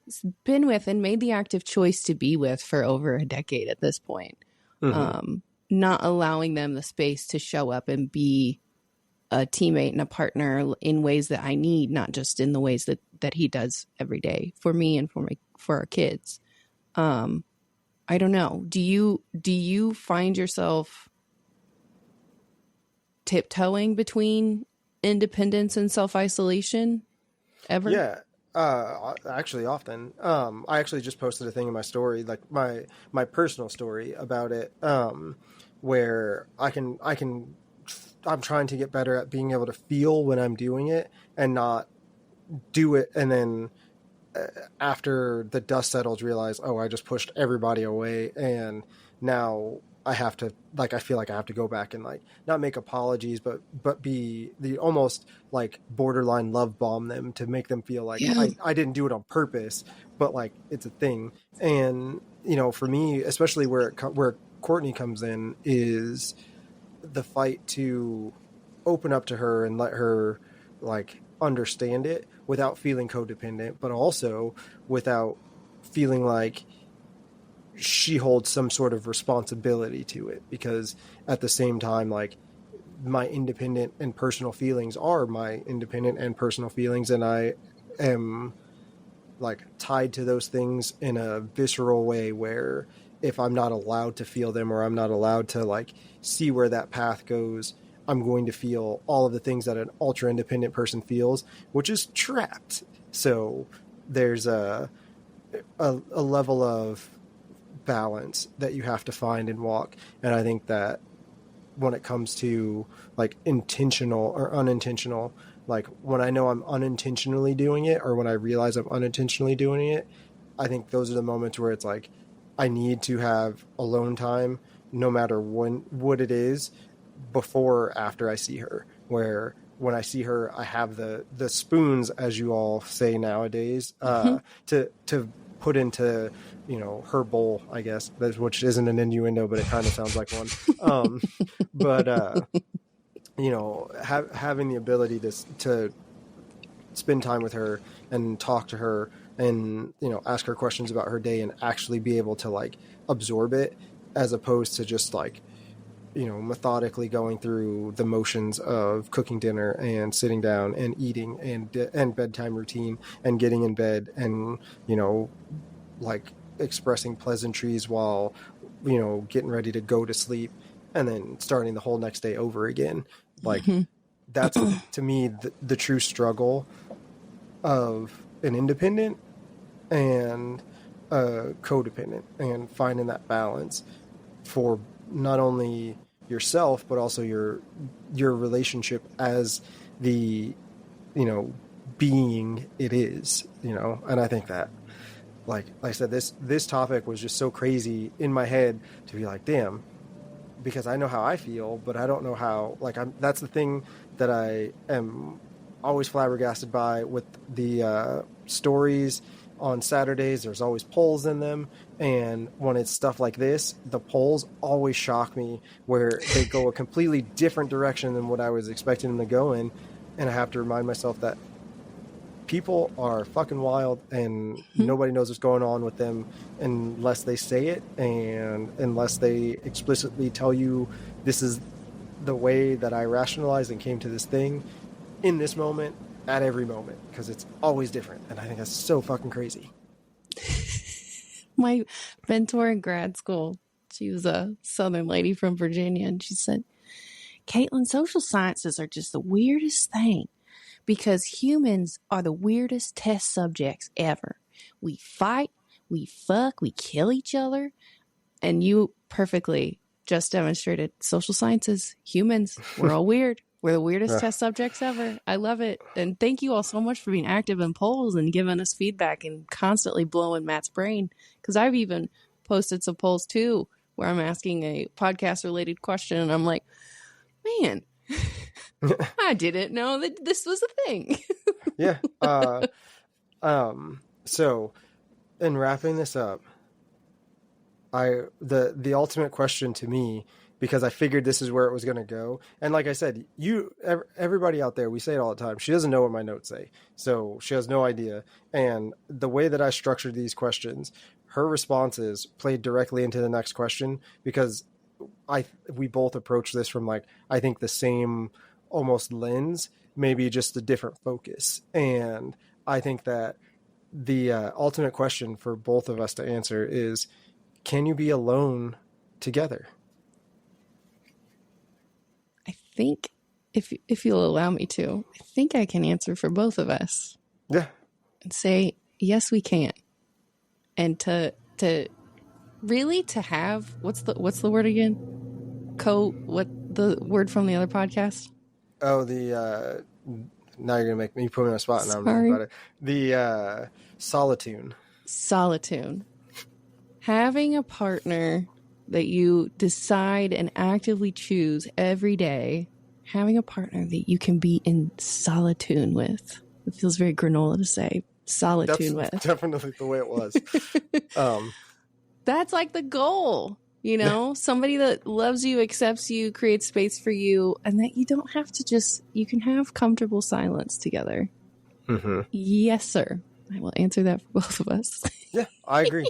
[SPEAKER 3] been with and made the active choice to be with for over a decade at this point, not allowing them the space to show up and be a teammate and a partner in ways that I need, not just in the ways that he does every day for me and for our kids. I don't know. Do you find yourself tiptoeing between independence and self-isolation ever?
[SPEAKER 2] Yeah. Actually often. I actually just posted a thing in my story, like my personal story about it, where I'm trying to get better at being able to feel when I'm doing it and not do it. And then after the dust settles, realize, oh, I just pushed everybody away. And now I have to, like, I feel like I have to go back and like not make apologies, but be the almost like borderline love bomb them to make them feel like I didn't do it on purpose, but like it's a thing. And, for me, especially where Courtney comes in, is the fight to open up to her and let her like understand it without feeling codependent, but also without feeling like she holds some sort of responsibility to it, because at the same time, like, my independent and personal feelings are my independent and personal feelings, and I am like tied to those things in a visceral way where if I'm not allowed to feel them, or I'm not allowed to like see where that path goes, I'm going to feel all of the things that an ultra independent person feels, which is trapped. So there's a level of balance that you have to find and walk. And I think that when it comes to like intentional or unintentional, like when I know I'm unintentionally doing it, or when I realize I'm unintentionally doing it, I think those are the moments where it's like, I need to have alone time, no matter what it is, before or after I see her. Where when I see her, I have the spoons, as you all say nowadays, to put into, you know, her bowl, I guess, which isn't an innuendo, but it kind of sounds like one. But you know, having the ability to spend time with her and talk to her and, you know, ask her questions about her day and actually be able to like absorb it, as opposed to just like, you know, methodically going through the motions of cooking dinner and sitting down and eating and bedtime routine and getting in bed and, you know, like expressing pleasantries while, you know, getting ready to go to sleep and then starting the whole next day over again. Like that's to me the true struggle of an independent and a codependent, and finding that balance for not only yourself but also your relationship as the, you know, being it is, you know. And I think that, like I said, this topic was just so crazy in my head to be like, damn, because I know how I feel, but I don't know how, like, that's the thing that I am always flabbergasted by with the stories on Saturdays. There's always polls in them, and when it's stuff like this, the polls always shock me, where they go a completely different direction than what I was expecting them to go in, and I have to remind myself that people are fucking wild, and nobody knows what's going on with them unless they say it, and unless they explicitly tell you, this is the way that I rationalized and came to this thing in this moment, at every moment, because it's always different. And I think that's so fucking crazy.
[SPEAKER 3] My mentor in grad school, she was a Southern lady from Virginia, and she said, Caitlin, social sciences are just the weirdest thing, because humans are the weirdest test subjects ever. We fight, we fuck, we kill each other. And you perfectly just demonstrated social sciences, humans, we're all weird. We're the weirdest test subjects ever. I love it. And thank you all so much for being active in polls and giving us feedback and constantly blowing Matt's brain. Because I've even posted some polls too, where I'm asking a podcast related question and I'm like, man, I didn't know that this was a thing.
[SPEAKER 2] Yeah. So in wrapping this up, the ultimate question to me, because I figured this is where it was going to go. And like I said, everybody out there, we say it all the time, she doesn't know what my notes say. So she has no idea. And the way that I structured these questions, her responses played directly into the next question, because we both approach this from, like, I think the same almost lens, maybe just a different focus. And I think that the ultimate question for both of us to answer is, can you be alone together?
[SPEAKER 3] I think if you'll allow me to, I think I can answer for both of us.
[SPEAKER 2] Yeah.
[SPEAKER 3] And say, yes, we can. And to really to have, what's the word again? What the word from the other podcast?
[SPEAKER 2] Oh, now you're going to make me put me on a spot now. I'm thinking about it. The solitude.
[SPEAKER 3] Solitude. Having a partner that you decide and actively choose every day, having a partner that you can be in solitude with. It feels very granola to say solitude with.
[SPEAKER 2] Definitely the way it was.
[SPEAKER 3] That's like the goal. You know, somebody that loves you, accepts you, creates space for you, and that you don't have to you can have comfortable silence together.
[SPEAKER 2] Mm-hmm.
[SPEAKER 3] Yes, sir. I will answer that for both of us.
[SPEAKER 2] Yeah, I agree.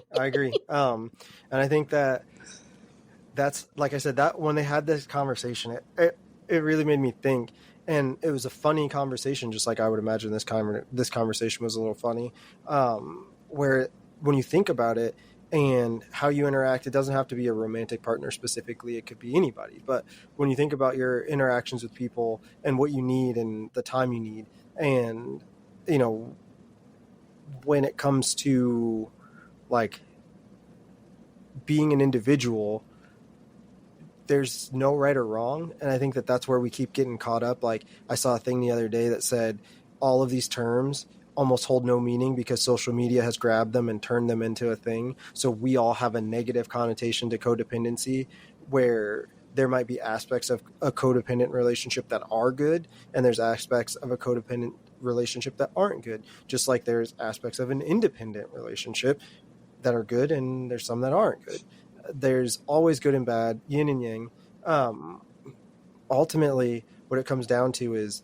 [SPEAKER 2] And I think that's, like I said, that when they had this conversation, it really made me think. And it was a funny conversation, just like I would imagine this conversation was a little funny, where when you think about it and how you interact, it doesn't have to be a romantic partner specifically. It could be anybody. But when you think about your interactions with people and what you need and the time you need, and, you know, when it comes to like being an individual, there's no right or wrong. And I think that that's where we keep getting caught up. Like I saw a thing the other day that said all of these terms almost hold no meaning because social media has grabbed them and turned them into a thing. So we all have a negative connotation to codependency, where there might be aspects of a codependent relationship that are good, and there's aspects of a codependent relationship that aren't good. Just like there's aspects of an independent relationship that are good, and there's some that aren't good. There's always good and bad, yin and yang. Ultimately, what it comes down to is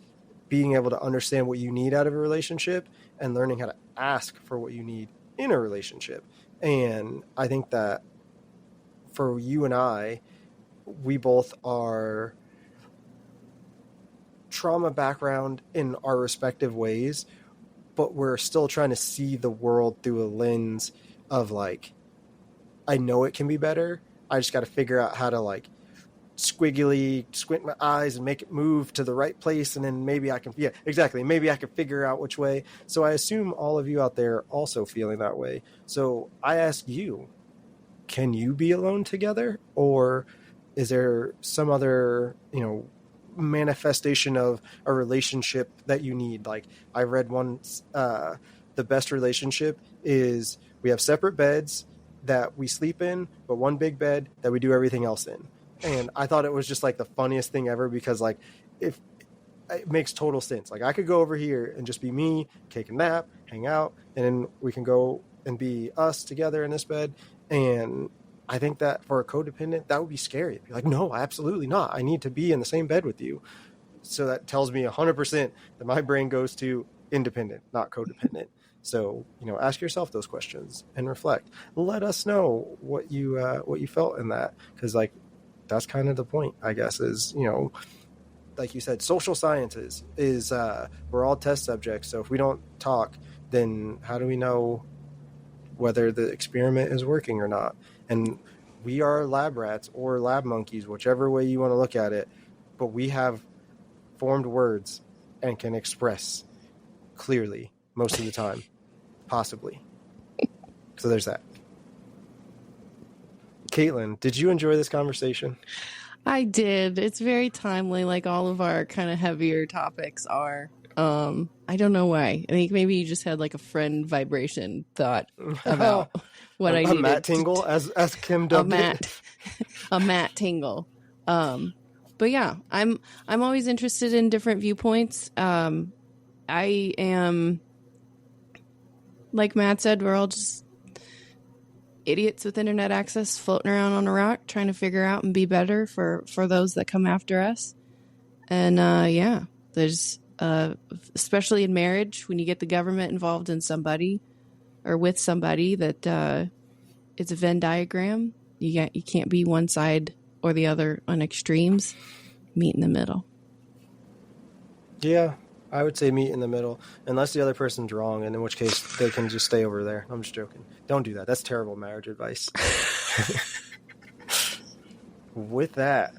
[SPEAKER 2] being able to understand what you need out of a relationship and learning how to ask for what you need in a relationship. And I think that for you and I, we both are trauma background in our respective ways, but we're still trying to see the world through a lens of like, I know it can be better. I just got to figure out how to like squiggly squint my eyes and make it move to the right place. And then maybe I can, maybe I can figure out which way. So I assume all of you out there are also feeling that way. So I ask you, can you be alone together? Or is there some other, manifestation of a relationship that you need? Like I read once, the best relationship is we have separate beds that we sleep in, but one big bed that we do everything else in. And I thought it was just like the funniest thing ever, because like if it makes total sense. Like I could go over here and just be me, take a nap, hang out, and then we can go and be us together in this bed. And I think that for a codependent, that would be scary. It'd be like, no, absolutely not. I need to be in the same bed with you. So that tells me 100% that my brain goes to independent, not codependent. So, ask yourself those questions and reflect. Let us know what you felt in that. Because like, that's kind of the point, I guess, is, like you said, social sciences is, we're all test subjects. So if we don't talk, then how do we know whether the experiment is working or not? And we are lab rats or lab monkeys, whichever way you want to look at it, but we have formed words and can express clearly most of the time, possibly. So there's that. Caitlin, did you enjoy this conversation?
[SPEAKER 3] I did. It's very timely, like all of our kind of heavier topics are. I don't know why. I think maybe you just had like a friend vibration thought about what I needed.
[SPEAKER 2] A Matt tingle, as Kim dubbed it.
[SPEAKER 3] A Matt tingle. But yeah, I'm always interested in different viewpoints. I am, like Matt said, we're all just idiots with internet access floating around on a rock trying to figure out and be better for those that come after us. And there's especially in marriage, when you get the government involved in somebody or with somebody, that it's a Venn diagram. You can't be one side or the other on extremes. Meet in the middle.
[SPEAKER 2] Yeah, I would say meet in the middle, unless the other person's wrong, and in which case they can just stay over there. I'm just joking. Don't do that. That's terrible marriage advice. With that,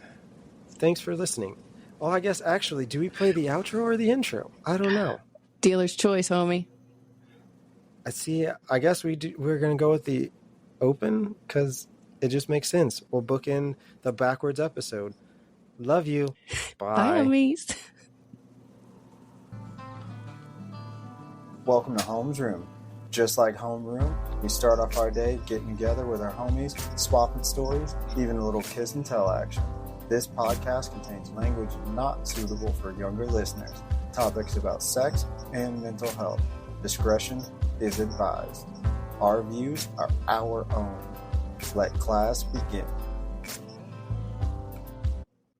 [SPEAKER 2] thanks for listening. Oh, I guess actually, do we play the outro or the intro? I don't know.
[SPEAKER 3] Dealer's choice, homie.
[SPEAKER 2] I see. I guess we're going to go with the open because it just makes sense. We'll book in the backwards episode. Love you. Bye.
[SPEAKER 3] Bye, homies.
[SPEAKER 1] Welcome to Home's Room. Just like homeroom, we start off our day getting together with our homies, swapping stories, even a little kiss and tell action. This podcast contains language not suitable for younger listeners, topics about sex and mental health. Discretion is advised. Our views are our own. Let class begin.